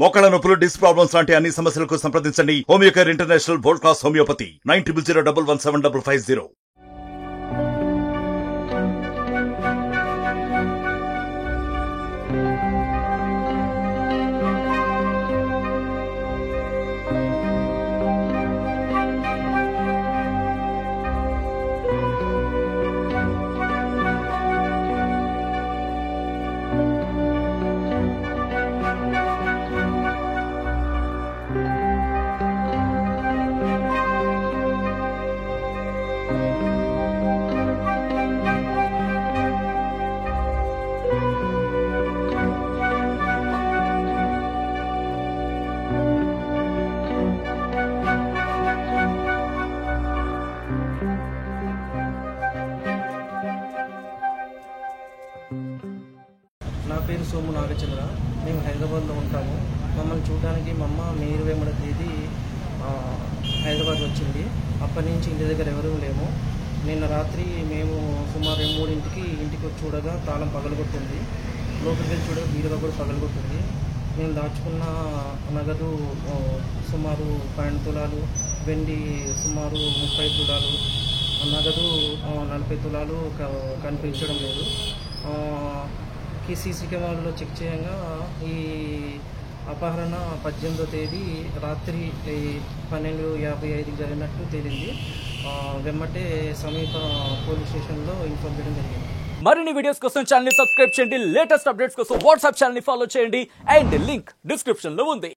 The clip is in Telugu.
మోకాళ్ళ నొప్పులు, డిస్క్ ప్రాబ్లమ్స్ లాంటి అన్ని సమస్యలకు సంప్రదించండి Homeocare international world class homeopathy 9001175550. నా పేరు సోము నాగచంద్ర. మేము హైదరాబాద్లో ఉంటాము. మమ్మల్ని చూడడానికి మా అమ్మ మే 23వ తేదీ హైదరాబాద్ వచ్చింది. అప్పటి నుంచి ఇంటి దగ్గర ఎవరూ లేము. నిన్న రాత్రి మేము సుమారు 3ంటికి ఇంటికి వచ్చి చూడగా తాళం పగలగొట్టింది. లోపలికి వెళ్ళి చూడగా బీరువా కూడా పగలగొట్టింది. మేము దాచుకున్న నగదు సుమారు 12 తులాలు, వెండి సుమారు 30 తులాలు, నగదు 40 తులాలు కనిపించడం లేదు. సీసీ కెమెరాలో చెక్ చేయగా ఈ అపహరణ 18వ తేదీ రాత్రి 12:55 జరిగినట్టు తేలింది. వెమ్మటే సమీప పోలీస్ స్టేషన్లో ఇన్ఫార్మ్ చేయడం జరిగింది. మరిన్ని వీడియోస్ కోసం ఛానల్ ని సబ్స్క్రైబ్ చేయండి. లేటెస్ట్ అప్డేట్స్ కోసం వాట్సాప్ ఛానల్ ని ఫాలో చేయండి. అండ్ లింక్ డిస్క్రిప్షన్ లో ఉంది.